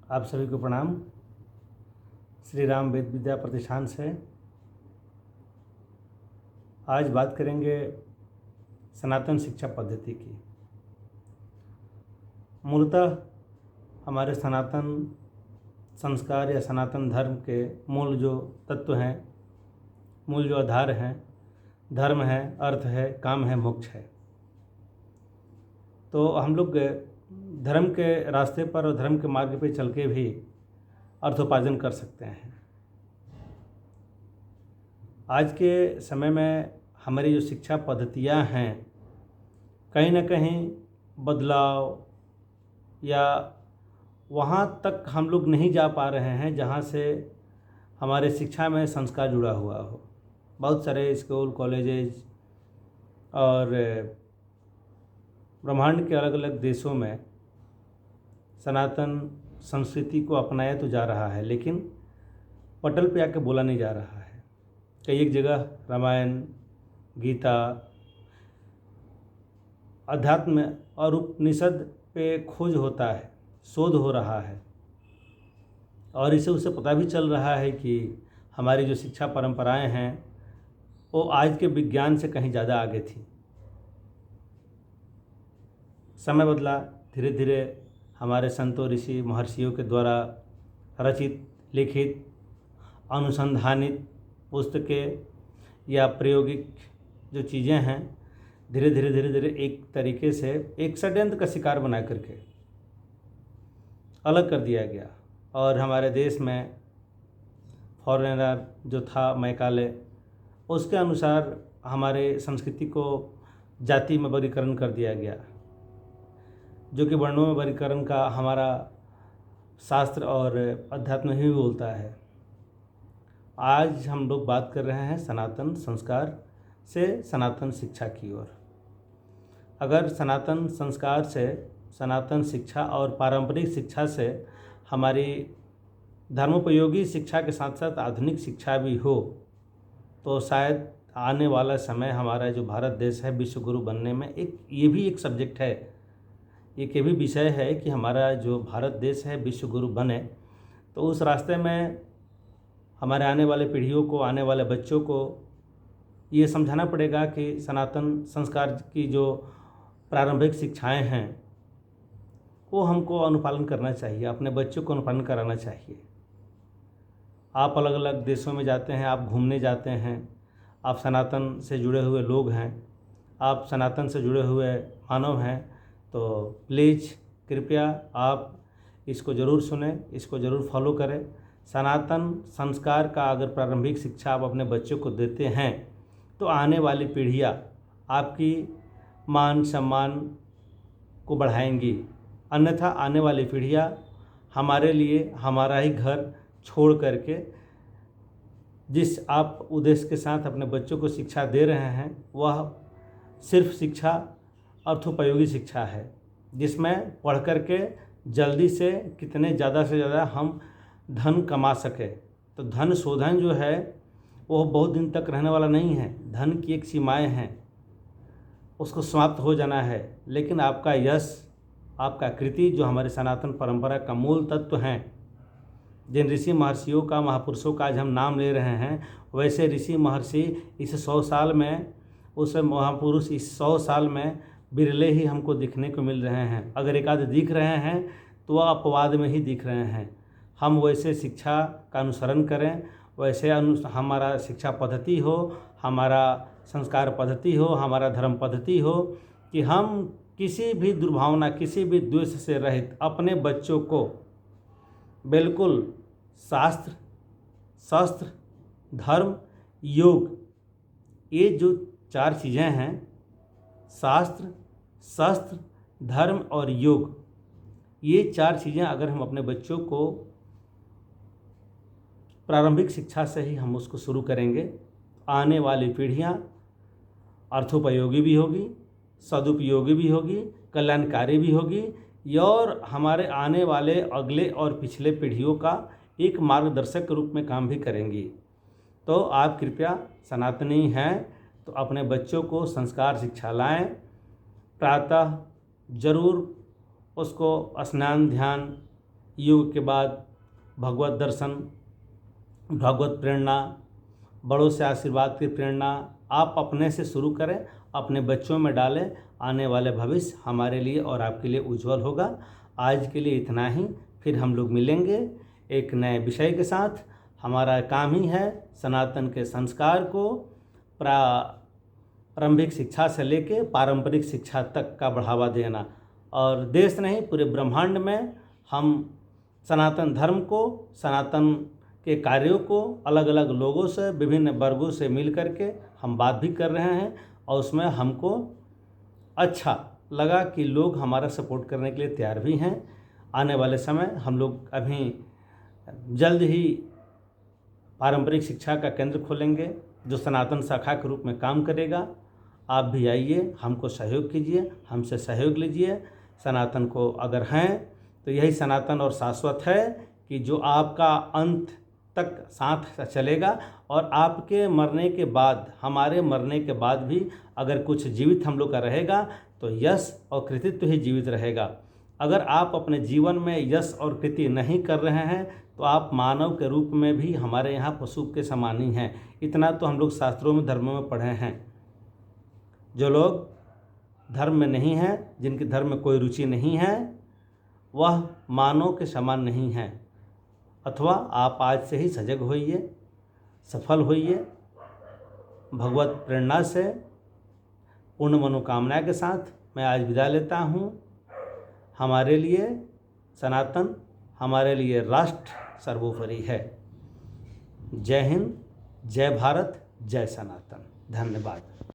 आप सभी को प्रणाम। श्री राम वेद विद्या प्रतिष्ठान से आज बात करेंगे सनातन शिक्षा पद्धति की। मूलतः हमारे सनातन संस्कार या सनातन धर्म के मूल जो तत्व हैं, मूल जो आधार हैं, धर्म है, अर्थ है, काम है, मोक्ष है। तो हम लोग धर्म के रास्ते पर और धर्म के मार्ग पे चल के भी अर्थोपार्जन कर सकते हैं। आज के समय में हमारी जो शिक्षा पद्धतियाँ हैं, कहीं ना कहीं बदलाव या वहाँ तक हम लोग नहीं जा पा रहे हैं जहाँ से हमारे शिक्षा में संस्कार जुड़ा हुआ हो। बहुत सारे स्कूल, कॉलेजेस और ब्रह्मांड के अलग अलग देशों में सनातन संस्कृति को अपनाया तो जा रहा है, लेकिन पटल पे आके बोला नहीं जा रहा है। कई एक जगह रामायण, गीता, अध्यात्म और उपनिषद पे खोज होता है, शोध हो रहा है, और इसे उसे पता भी चल रहा है कि हमारी जो शिक्षा परंपराएं हैं वो आज के विज्ञान से कहीं ज़्यादा आगे थी। समय बदला, धीरे धीरे हमारे संतों, ऋषि, महर्षियों के द्वारा रचित, लिखित, अनुसंधानित पुस्तकें या प्रायोगिक जो चीज़ें हैं, धीरे धीरे एक तरीके से एक षड्यंत्र का शिकार बना करके अलग कर दिया गया। और हमारे देश में फॉरेनर जो था मैकाले, उसके अनुसार हमारे संस्कृति को जाति में वर्गीकरण कर दिया गया, जो कि वर्णों में वर्गीकरण का हमारा शास्त्र और अध्यात्म ही बोलता है। आज हम लोग बात कर रहे हैं सनातन संस्कार से सनातन शिक्षा की ओर। अगर सनातन संस्कार से, सनातन शिक्षा और पारंपरिक शिक्षा से हमारी धर्मोपयोगी शिक्षा के साथ साथ आधुनिक शिक्षा भी हो, तो शायद आने वाला समय हमारा जो भारत देश है विश्व गुरु बनने में ये भी एक सब्जेक्ट है, एक ये भी विषय है कि हमारा जो भारत देश है विश्व गुरु बने। तो उस रास्ते में हमारे आने वाले पीढ़ियों को, आने वाले बच्चों को ये समझाना पड़ेगा कि सनातन संस्कार की जो प्रारंभिक शिक्षाएं हैं वो हमको अनुपालन करना चाहिए, अपने बच्चों को अनुपालन कराना चाहिए। आप अलग अलग देशों में जाते हैं, आप घूमने जाते हैं, आप सनातन से जुड़े हुए लोग हैं, आप सनातन से जुड़े हुए मानव हैं, तो प्लीज़ कृपया आप इसको ज़रूर सुनें, इसको ज़रूर फॉलो करें। सनातन संस्कार का अगर प्रारंभिक शिक्षा आप अपने बच्चों को देते हैं तो आने वाली पीढ़ियाँ आपकी मान सम्मान को बढ़ाएंगी, अन्यथा आने वाली पीढ़ियाँ हमारे लिए हमारा ही घर छोड़ करके जिस आप उद्देश्य के साथ अपने बच्चों को शिक्षा दे रहे हैं वह सिर्फ शिक्षा अर्थोपयोगी शिक्षा है, जिसमें पढ़ करके जल्दी से कितने ज़्यादा से ज़्यादा हम धन कमा सके। तो धन शोधन जो है वो बहुत दिन तक रहने वाला नहीं है। धन की एक सीमाएं हैं, उसको समाप्त हो जाना है, लेकिन आपका यश, आपका कृति जो हमारे सनातन परंपरा का मूल तत्व हैं, जिन ऋषि महर्षियों का, महापुरुषों का आज हम नाम ले रहे हैं, वैसे ऋषि महर्षि इस 100 साल में, उस महापुरुष इस 100 साल में बिरले ही हमको दिखने को मिल रहे हैं। अगर एक आध दिख रहे हैं तो वह अपवाद में ही दिख रहे हैं। हम वैसे शिक्षा का अनुसरण करें, वैसे हमारा शिक्षा पद्धति हो, हमारा संस्कार पद्धति हो, हमारा धर्म पद्धति हो, कि हम किसी भी दुर्भावना, किसी भी द्वेष से रहित अपने बच्चों को बिल्कुल शास्त्र, शस्त्र, धर्म, योग, ये जो 4 चीज़ें हैं, शास्त्र, शस्त्र, धर्म और योग, ये 4 चीज़ें अगर हम अपने बच्चों को प्रारंभिक शिक्षा से ही हम उसको शुरू करेंगे, आने वाली पीढ़ियाँ अर्थोपयोगी भी होगी, सदुपयोगी भी होगी, कल्याणकारी भी होगी, और हमारे आने वाले अगले और पिछले पीढ़ियों का एक मार्गदर्शक के रूप में काम भी करेंगी। तो आप कृपया सनातनी हैं तो अपने बच्चों को संस्कार शिक्षा लाएं। प्रातः जरूर उसको स्नान ध्यान योग के बाद भगवत दर्शन, भगवत प्रेरणा, बड़ों से आशीर्वाद की प्रेरणा आप अपने से शुरू करें, अपने बच्चों में डालें। आने वाले भविष्य हमारे लिए और आपके लिए उज्जवल होगा। आज के लिए इतना ही, फिर हम लोग मिलेंगे एक नए विषय के साथ। हमारा काम ही है सनातन के संस्कार को प्रारंभिक शिक्षा से लेके पारंपरिक शिक्षा तक का बढ़ावा देना, और देश नहीं पूरे ब्रह्मांड में हम सनातन धर्म को, सनातन के कार्यों को अलग अलग लोगों से, विभिन्न वर्गों से मिल करके हम बात भी कर रहे हैं, और उसमें हमको अच्छा लगा कि लोग हमारा सपोर्ट करने के लिए तैयार भी हैं। आने वाले समय हम लोग अभी जल्द ही पारंपरिक शिक्षा का केंद्र खोलेंगे जो सनातन शाखा के रूप में काम करेगा। आप भी आइए, हमको सहयोग कीजिए, हमसे सहयोग लीजिए। सनातन को अगर हैं तो यही सनातन और शाश्वत है कि जो आपका अंत तक साथ चलेगा, और आपके मरने के बाद, हमारे मरने के बाद भी अगर कुछ जीवित हम लोग का रहेगा तो यश और कृतित्व ही जीवित रहेगा। अगर आप अपने जीवन में यश और कृति नहीं कर रहे हैं तो आप मानव के रूप में भी हमारे यहाँ पशु के समान ही हैं। इतना तो हम लोग शास्त्रों में, धर्मों में पढ़े हैं। जो लोग धर्म में नहीं हैं, जिनकी धर्म में कोई रुचि नहीं है, वह मानव के समान नहीं हैं। अथवा आप आज से ही सजग होइए, सफल होइए। भगवत प्रेरणा से पूर्ण मनोकामना के साथ मैं आज विदा लेता हूँ। हमारे लिए सनातन, हमारे लिए राष्ट्र सर्वोपरि है। जय हिंद, जय भारत, जय सनातन। धन्यवाद।